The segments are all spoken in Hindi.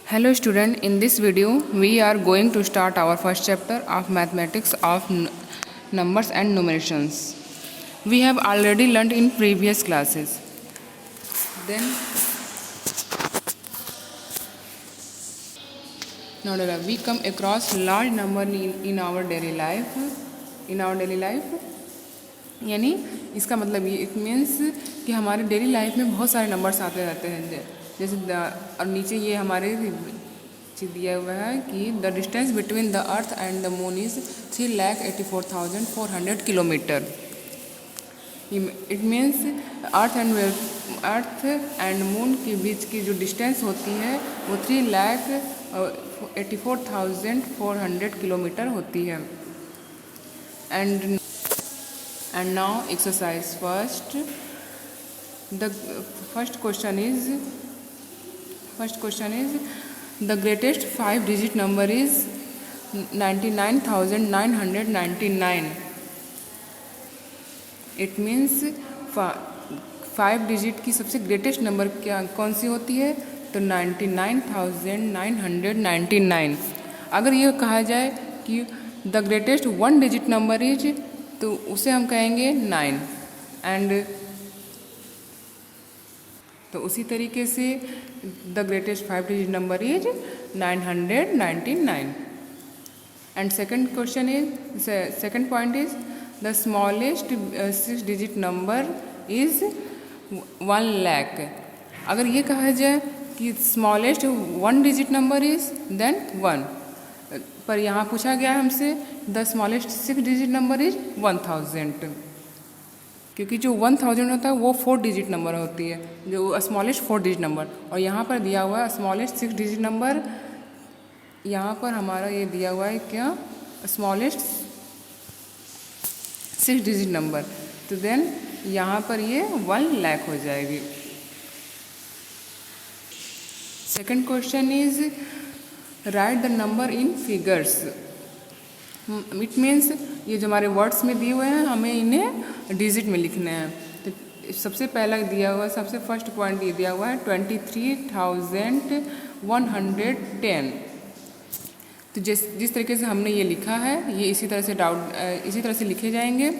Hello student, in this video we are going to start our first chapter of mathematics of numbers and numerations. We have already learned in previous classes. Then now we come across large number in our daily life. यानी इसका मतलब ये इट मीन्स कि हमारे डेली लाइफ में बहुत सारे नंबर्स आते रहते हैं। जैसे और नीचे ये हमारे दिया हुआ है कि the distance between the earth and the moon is 3,84,400 kilometre. It means earth and moon के बीच की जो डिस्टेंस होती है वो 3,84,400 किलोमीटर होती है। And now exercise first. The first question is the greatest 5-digit number is 99,999. It means 5 digit की सबसे ग्रेटेस्ट नंबर कौन सी होती है? तो 99,999। अगर ये कहा जाए कि the greatest 1 digit number is, तो उसे हम कहेंगे 9। एंड तो उसी तरीके से the greatest 5 digit number is 999। And second point is the smallest 6 digit number is 1 lakh. अगर ये कहा जाए कि smallest 1 digit number is then 1, पर यहाँ पूछा गया हमसे the smallest 6 digit number is 1000, क्योंकि जो 1000 होता है वो 4 डिजिट नंबर होती है, जो स्मॉलेस्ट 4 डिजिट नंबर। और यहाँ पर दिया हुआ है स्मॉलेस्ट 6 डिजिट नंबर, यहाँ पर हमारा ये दिया हुआ है क्या? Smallest 6 digit number. तो देन यहाँ पर ये 1 लाख हो जाएगी। Second question is right the number in figures. It means ये जो हमारे वर्ड्स में दिए हुए हैं हमें इन्हें डिजिट में लिखने हैं। तो सबसे पहला दिया हुआ, सबसे फर्स्ट पॉइंट ये दिया हुआ है 23,110। तो जिस तरीके से हमने ये लिखा है ये इसी तरह से लिखे जाएंगे।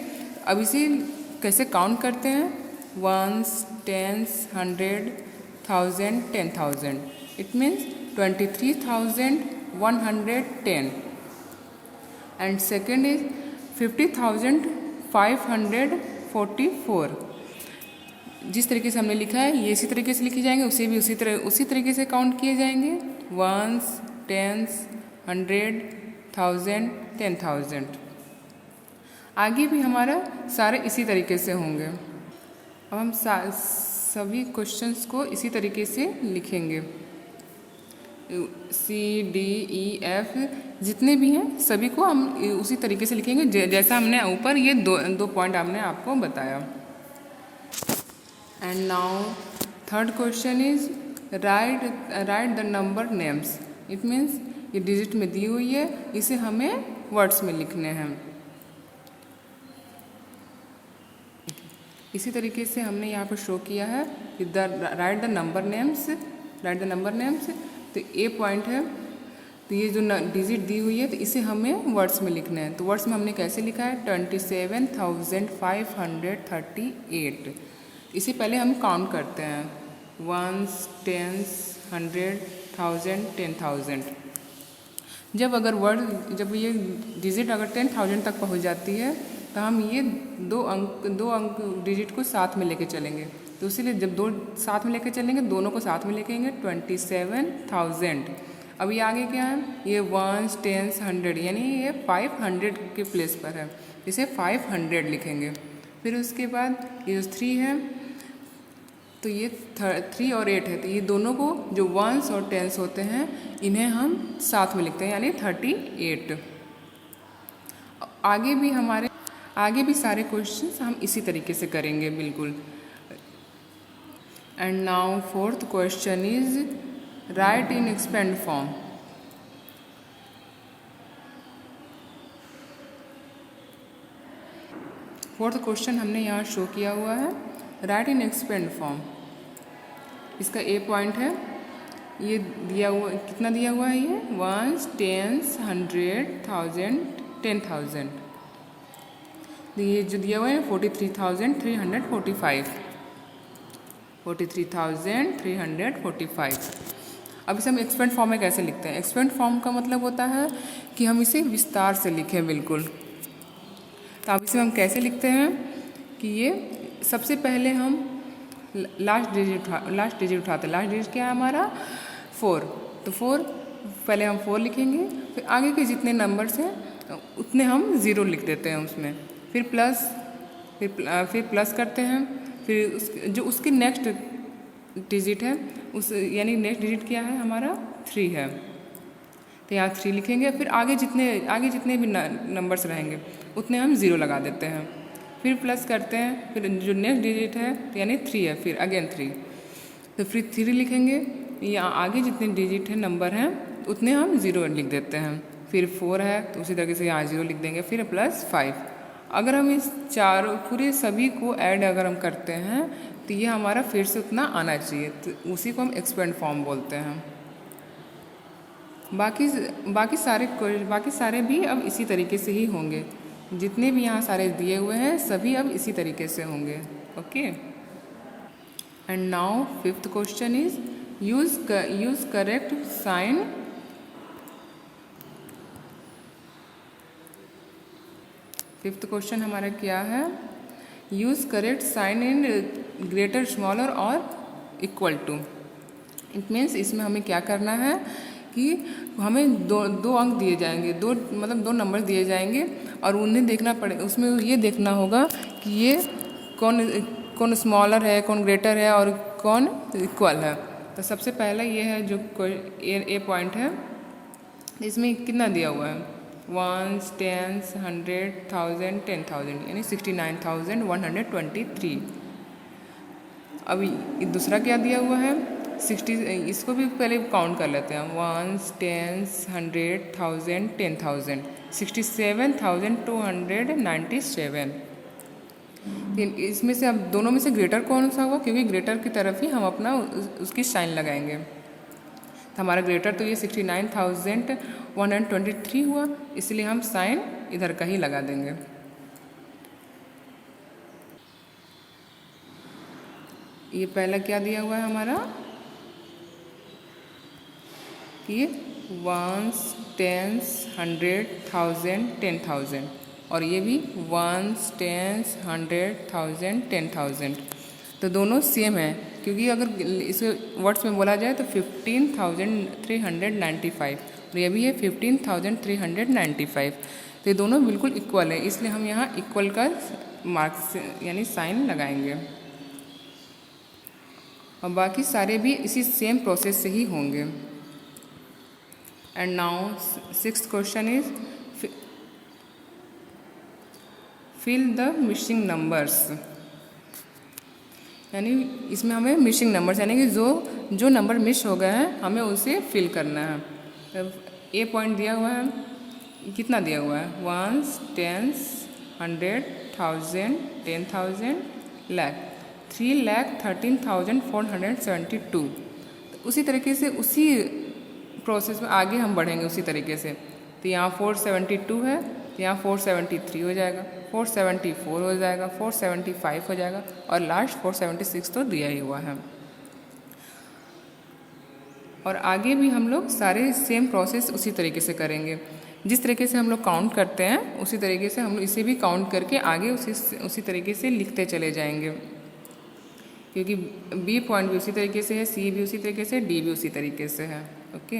अब इसे कैसे काउंट करते हैं? 1s, 10s, 100, 1000, 10,000। It means 23,110। And second is 50,544। जिस तरीके से हमने लिखा है ये इसी तरीके से लिखे जाएंगे, उसे भी उसी तरीके से काउंट किए जाएंगे। 1s, 10s, 100, 1000, 10,000। आगे भी हमारा सारे इसी तरीके से होंगे। अब हम सभी क्वेश्चंस को इसी तरीके से लिखेंगे। C, D, E, F जितने भी हैं सभी को हम उसी तरीके से लिखेंगे जैसा हमने ऊपर ये दो पॉइंट हमने आपको बताया। And now third question is right the number names. It means ये डिजिट में दी हुई है, इसे हमें वर्ड्स में लिखने हैं। इसी तरीके से हमने यहाँ पर शो किया है राइट द नंबर नेम्स। तो ए पॉइंट है, तो ये जो डिजिट दी हुई है तो इसे हमें वर्ड्स में लिखना है। तो वर्ड्स में हमने कैसे लिखा है? 27,538। इसे पहले हम काउंट करते हैं 1s, 10s, 100, 1000, 10,000। जब ये डिजिट अगर 10,000 तक पहुंच जाती है तो हम ये दो अंक डिजिट को साथ में लेके चलेंगे। तो इसीलिए जब दो साथ में लेके चलेंगे दोनों को साथ में लेके 27,000। अब ये आगे क्या है? ये 1s, 10s, 100 यानी ये 500 के प्लेस पर है, इसे 500 लिखेंगे। फिर उसके बाद ये जो 3 है तो ये 3 और 8 है, तो ये दोनों को जो 1s और 10s होते हैं इन्हें हम साथ में लिखते हैं यानी 38। आगे भी सारे क्वेश्चंस हम इसी तरीके से करेंगे बिल्कुल। And now fourth question is right in expand form. Fourth question हमने यहाँ शो किया हुआ है राइट इन एक्सपेंड फॉर्म। इसका ए पॉइंट है ये दिया हुआ कितना दिया हुआ है, ये वंस, टेंस, 100, 1000, 10,000। ये जो दिया हुआ है 43,345, 43,345। अब इसे हम एक्सपेंड फॉर्म में कैसे लिखते हैं? एक्सपेंड फॉर्म का मतलब होता है कि हम इसे विस्तार से लिखें बिल्कुल। तो अब इसे हम कैसे लिखते हैं कि ये सबसे पहले हम लास्ट डिजिट उठाते हैं। लास्ट डिजिट क्या है हमारा? 4। तो 4 पहले हम 4 लिखेंगे, फिर आगे के जितने नंबर्स हैं उतने हम 0 लिख देते हैं उसमें, फिर प्लस करते हैं, फिर जो उसकी नेक्स्ट डिजिट है उस यानी नेक्स्ट डिजिट क्या है हमारा? 3 है, तो यहाँ 3 लिखेंगे, फिर आगे जितने भी नंबर्स रहेंगे उतने हम 0 लगा देते हैं, फिर प्लस करते हैं, फिर जो नेक्स्ट डिजिट है तो यानी 3 है, फिर अगेन 3, तो फिर 3 लिखेंगे, यहाँ आगे जितने डिजिट है नंबर हैं उतने हम 0 लिख देते हैं, फिर 4 है तो उसी तरीके से यहाँ 0 लिख देंगे, फिर +5। अगर हम इस चारों पूरे सभी को ऐड अगर हम करते हैं तो ये हमारा फिर से उतना आना चाहिए, तो उसी को हम एक्सपेंड फॉर्म बोलते हैं। बाकी सारे भी अब इसी तरीके से ही होंगे, जितने भी यहाँ सारे दिए हुए हैं सभी अब इसी तरीके से होंगे। Okay, and now 5th question is use correct sign. 5th question हमारा क्या है? Use correct sign in greater, smaller और इक्वल टू। इट मीन्स इसमें हमें क्या करना है कि हमें दो अंक दिए जाएंगे, दो नंबर दिए जाएंगे और उन्हें देखना पड़े, उसमें ये देखना होगा कि ये कौन स्मॉलर है, कौन ग्रेटर है और कौन इक्वल है। तो सबसे पहला ये है जो ए पॉइंट है, इसमें कितना दिया हुआ है? 1, 10, 100, 1000, 10,000 यानी 69,123। अभी दूसरा क्या दिया हुआ है? 60, इसको भी पहले काउंट कर लेते हैं। 1, 10, 100, 1000, 10,000 67,297। इसमें से अब दोनों में से ग्रेटर कौन सा हुआ? क्योंकि ग्रेटर की तरफ ही हम अपना उसकी साइन लगाएंगे, तो हमारा ग्रेटर तो ये 69,123 हुआ, इसलिए हम साइन इधर का ही लगा देंगे। ये पहला क्या दिया हुआ है हमारा कि 1, 10, 100, 1000, 10,000 और ये भी 1, 10, 100, 1000, 10,000। तो दोनों सेम है, क्योंकि अगर इसे वर्ड्स में बोला जाए तो 15,395 और ये भी है 15,395। तो ये दोनों बिल्कुल इक्वल है, इसलिए हम यहाँ इक्वल का मार्क्स यानी साइन लगाएंगे, और बाकी सारे भी इसी सेम प्रोसेस से ही होंगे। And now 6th question is fill the missing numbers. यानी इसमें हमें मिसिंग नंबर्स यानी कि जो नंबर मिस हो गए हैं हमें उसे फिल करना है। ए पॉइंट दिया हुआ है, कितना दिया हुआ है? 1, 10, 100, 1000, 10,000, लाख, 3,13,472। उसी तरीके से उसी प्रोसेस में आगे हम बढ़ेंगे उसी तरीके से। तो यहाँ 472 है, तो यहाँ 473 हो जाएगा, 474 हो जाएगा, 475 हो जाएगा और लास्ट 476 तो दिया ही हुआ है। और आगे भी हम लोग सारे सेम प्रोसेस उसी तरीके से करेंगे। जिस तरीके से हम लोग काउंट करते हैं उसी तरीके से हम लोग इसे भी काउंट करके आगे उसी तरीके से लिखते चले जाएंगे, क्योंकि बी पॉइंट भी उसी तरीके से है, सी भी उसी तरीके से, डी भी उसी तरीके से है। Okay,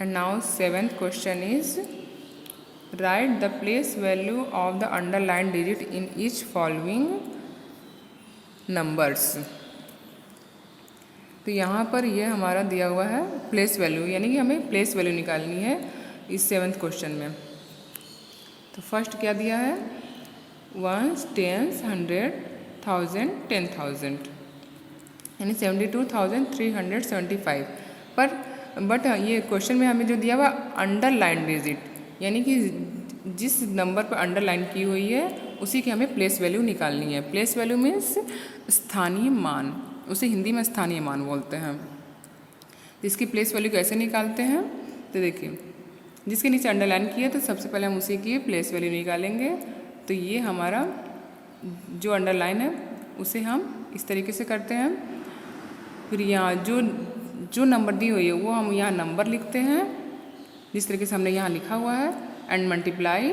and now 7th question is right the place value of the underline digit in each following numbers. तो यहाँ पर यह हमारा दिया हुआ है प्लेस वैल्यू, यानी कि हमें प्लेस वैल्यू निकालनी है इस 7th क्वेश्चन में। तो फर्स्ट क्या दिया है? 1, 10, 100, 1000, 10,000 यानी 72,375। बट ये क्वेश्चन में हमें जो दिया हुआ अंडरलाइन डिजिट, यानी कि जिस नंबर पर अंडरलाइन की हुई है उसी की हमें प्लेस वैल्यू निकालनी है। प्लेस वैल्यू मीन्स स्थानीय मान, उसे हिंदी में स्थानीय मान बोलते हैं। तो इसकी प्लेस वैल्यू कैसे निकालते हैं? तो देखिए, जिसके नीचे अंडरलाइन किया तो सबसे पहले हम उसी की प्लेस वैल्यू निकालेंगे। तो ये हमारा जो अंडरलाइन है उसे हम इस तरीके से करते हैं। फिर यहाँ जो नंबर दी हुई है वो हम यहाँ नंबर लिखते हैं जिस तरीके से हमने यहाँ लिखा हुआ है, एंड मल्टीप्लाई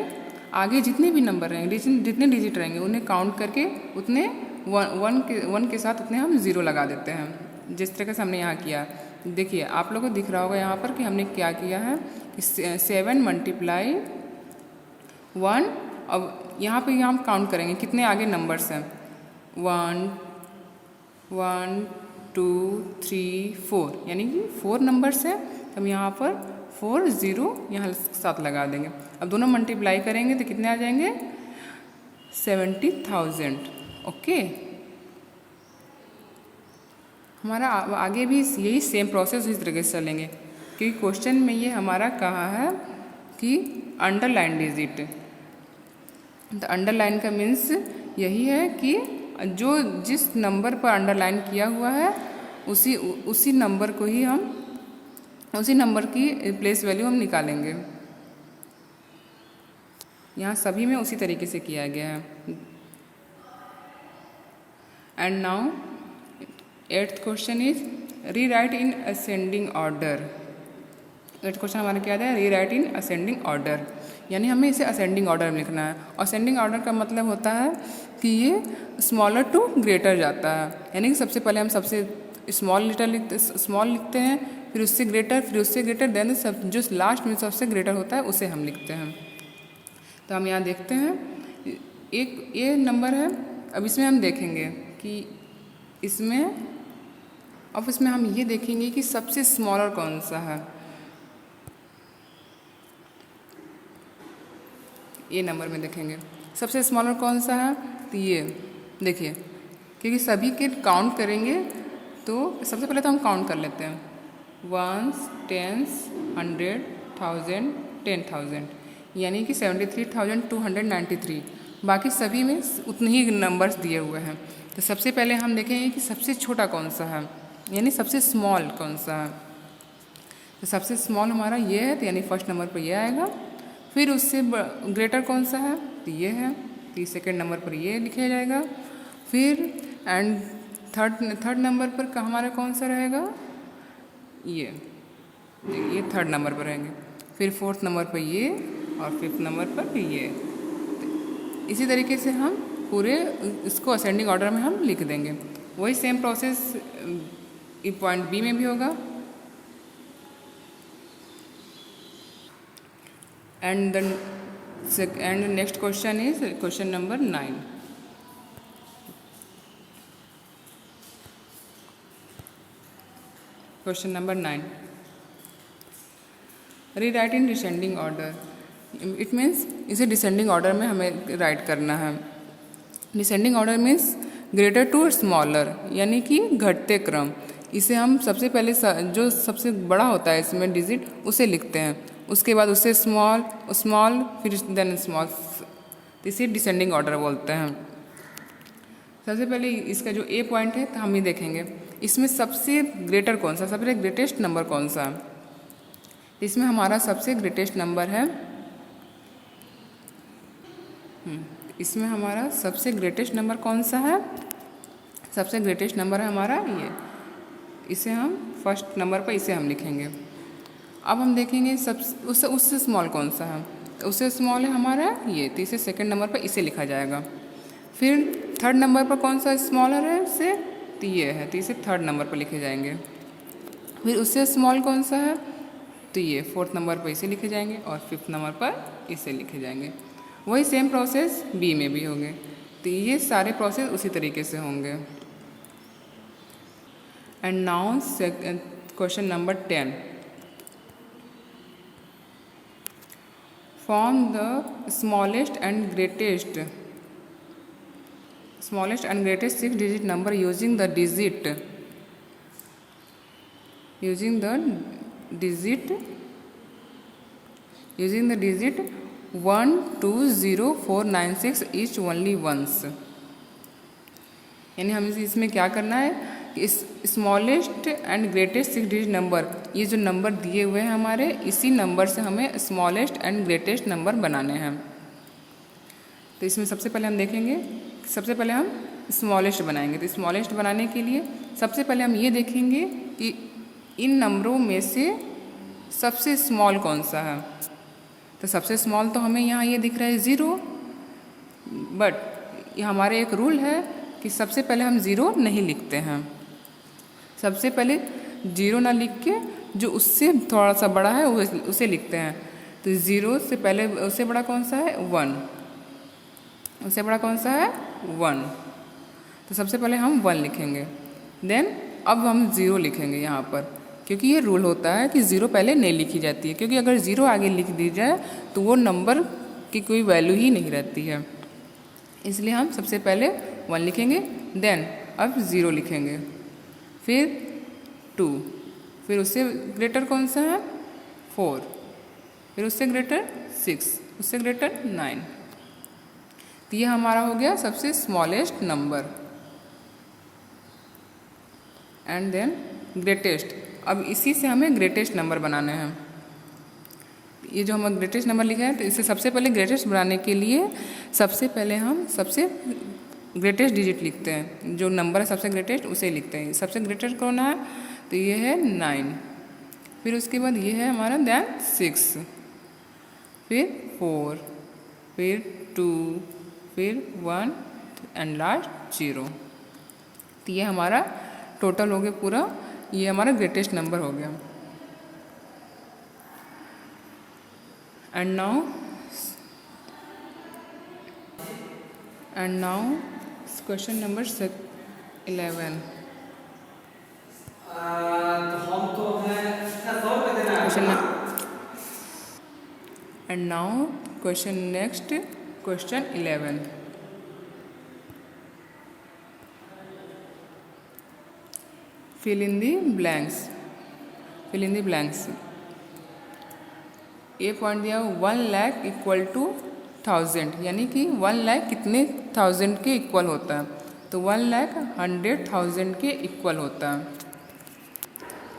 आगे जितने भी नंबर रहेंगे, जितने डिजिट रहेंगे उन्हें काउंट करके उतने वन के साथ उतने हम ज़ीरो लगा देते हैं, जिस तरीके से हमने यहाँ किया। देखिए आप लोगों को दिख रहा होगा यहाँ पर कि हमने क्या किया है कि 7 मल्टीप्लाई 1। अब यहाँ पे हम काउंट करेंगे कितने आगे नंबर्स हैं, 1 1 2 3 4, यानी कि 4 नंबर्स हैं। हम यहाँ पर 4 0 यहाँ साथ लगा देंगे। अब दोनों मल्टीप्लाई करेंगे तो कितने आ जाएंगे, 70,000। ओके, हमारा आगे भी यही सेम प्रोसेस इस तरीके से चलेंगे, क्योंकि क्वेश्चन में ये हमारा कहा है कि अंडरलाइन डिजिट। तो अंडरलाइन का मीन्स यही है कि जो जिस नंबर पर अंडरलाइन किया हुआ है उसी नंबर को ही हम उसी नंबर की प्लेस वैल्यू हम निकालेंगे। यहाँ सभी में उसी तरीके से किया गया है। And now 8th question is rewrite in ascending order. 8th question हमारा क्या है, रीराइट इन असेंडिंग ऑर्डर, यानी हमें इसे असेंडिंग ऑर्डर में लिखना है। असेंडिंग ऑर्डर का मतलब होता है कि ये स्मॉलर टू ग्रेटर जाता है, यानी कि सबसे पहले हम सबसे स्मॉल लिखते हैं, फिर उससे ग्रेटर, देन सब जो लास्ट में सबसे ग्रेटर होता है उसे हम लिखते हैं। तो हम यहाँ देखते हैं एक ये नंबर है। अब इसमें हम देखेंगे कि इसमें हम ये देखेंगे कि सबसे स्मॉलर कौन सा है। ये नंबर में देखेंगे सबसे स्मॉलर कौन सा है, तो ये देखिए, क्योंकि सभी के काउंट करेंगे तो सबसे पहले तो हम काउंट कर लेते हैं, 1s 10s 100 1000 10,000, यानी कि 73,293। बाकी सभी में उतने ही नंबर्स दिए हुए हैं। तो सबसे पहले हम देखेंगे कि सबसे छोटा कौन सा है, यानी सबसे स्मॉल कौन सा है। तो सबसे स्मॉल हमारा ये है, तो यानी फर्स्ट नंबर पर ये आएगा। फिर उससे ग्रेटर कौन सा है, तो ये है, तो सेकेंड नंबर पर ये लिखा जाएगा। फिर एंड थर्ड नंबर पर हमारा कौन सा रहेगा, ये थर्ड नंबर पर रहेंगे। फिर फोर्थ नंबर पर ये, और फिफ्थ नंबर पर ये। इसी तरीके से हम पूरे इसको असेंडिंग ऑर्डर में हम लिख देंगे। वही सेम प्रोसेस पॉइंट बी में भी होगा। And next question is question number 9। Question number 9, rewrite in descending order. It means इसे डिसेंडिंग ऑर्डर में हमें राइट करना है। Descending order means greater to smaller, यानी कि घटते क्रम। इसे हम सबसे पहले जो सबसे बड़ा होता है इसमें डिजिट उसे लिखते हैं, उसके बाद उससे स्मॉल फिर देन स्मॉल, इसे डिसेंडिंग ऑर्डर बोलते हैं। सबसे पहले इसका जो ए पॉइंट है तो हम ये देखेंगे इसमें सबसे ग्रेटर कौन सा, सबसे ग्रेटेस्ट नंबर कौन सा। इसमें हमारा सबसे ग्रेटेस्ट नंबर है, इसमें हमारा सबसे ग्रेटेस्ट नंबर कौन सा है, सबसे ग्रेटेस्ट नंबर है हमारा ये। इसे हम फर्स्ट नंबर पर इसे हम लिखेंगे। अब हम देखेंगे उससे स्मॉल कौन सा है, तो उससे स्मॉल है हमारा ये, तो इसे सेकंड नंबर पर इसे लिखा जाएगा। फिर थर्ड नंबर पर कौन सा स्मॉलर है उससे, तो ये है, तो इसे थर्ड नंबर पर लिखे जाएंगे। फिर उससे स्मॉल कौन सा है, तो ये फोर्थ नंबर पर इसे लिखे जाएंगे, और फिफ्थ नंबर पर इसे लिखे जाएंगे। वही सेम प्रोसेस बी में भी होंगे। तो ये सारे प्रोसेस उसी तरीके से होंगे। And now question number 10, form the smallest and greatest 6 digit number using the digit 1 2 0 4 9 6 each only once। यानी हमें इसमें क्या करना है इस smallest and greatest 6 digit number, ये जो नंबर दिए हुए हैं हमारे, इसी नंबर से हमें स्मॉलेस्ट एंड ग्रेटेस्ट नंबर बनाने हैं। तो इसमें सबसे पहले हम देखेंगे, सबसे पहले हम स्मॉलेस्ट बनाएंगे। तो स्मॉलेस्ट बनाने के लिए सबसे पहले हम ये देखेंगे कि इन नंबरों में से सबसे स्मॉल कौन सा है। तो सबसे स्मॉल तो हमें यहाँ ये दिख रहा है 0, बट ये हमारे एक रूल है कि सबसे पहले हम 0 नहीं लिखते हैं। सबसे पहले 0 ना लिख के जो उससे थोड़ा सा बड़ा है उसे लिखते हैं। तो 0 से पहले उससे बड़ा कौन सा है 1, उससे बड़ा कौन सा है 1। तो सबसे पहले हम 1 लिखेंगे, देन अब हम 0 लिखेंगे यहाँ पर, क्योंकि ये रूल होता है कि 0 पहले नहीं लिखी जाती है, क्योंकि अगर 0 आगे लिख दी जाए तो वो नंबर की कोई वैल्यू ही नहीं रहती है। इसलिए हम सबसे पहले 1 लिखेंगे, देन अब 0 लिखेंगे, फिर 2, फिर उससे ग्रेटर कौन सा है 4, फिर उससे ग्रेटर 6, उससे ग्रेटर 9। तो ये हमारा हो गया सबसे smallest number. And then greatest, अब इसी से हमें ग्रेटेस्ट नंबर बनाने हैं। ये जो हम ग्रेटेस्ट नंबर लिखा है, तो इसे सबसे पहले ग्रेटेस्ट बनाने के लिए सबसे पहले हम सबसे ग्रेटेस्ट डिजिट लिखते हैं, जो नंबर है सबसे ग्रेटेस्ट उसे लिखते हैं। सबसे ग्रेटेस्ट कौन है, तो ये है 9, फिर उसके बाद ये है हमारा देन 6, फिर 4, फिर 2, फिर 1 एंड लास्ट 0। तो ये हमारा टोटल हो गया पूरा, ये हमारा ग्रेटेस्ट नंबर हो गया। And now question number 11। And now question next, question 11। Fill in the blanks, fill in the blanks. ये पॉइंट दिया 1 लाख इक्वल टू 1000, यानी कि 1 लाख कितने 1000 के इक्वल होता है, तो 1 लाख 100,000 के इक्वल होता है।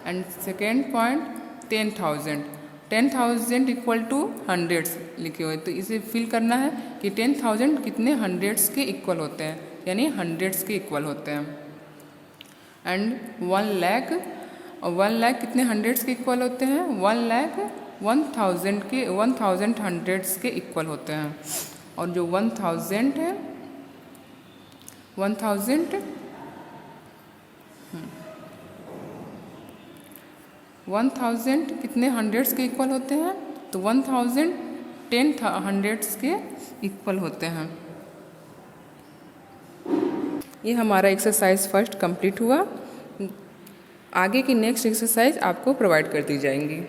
And second point 10,000, 10,000 equal to hundreds लिखे हुए, तो इसे फिल करना है कि 10,000 कितने हंड्रेड्स के इक्वल होते हैं, यानी हंड्रेड्स के इक्वल होते हैं। एंड 1 लाख, और 1 लाख कितने हंड्रेड्स के इक्वल होते हैं, 1 लाख 1000 के 1000 हंड्रेड्स के इक्वल होते हैं। और जो 1000 है, 1000 कितने हंड्रेड्स के इक्वल होते हैं, तो 1000 10 हंड्रेड्स के इक्वल होते हैं। ये हमारा एक्सरसाइज फर्स्ट कंप्लीट हुआ। आगे की नेक्स्ट एक्सरसाइज आपको प्रोवाइड कर दी जाएंगी।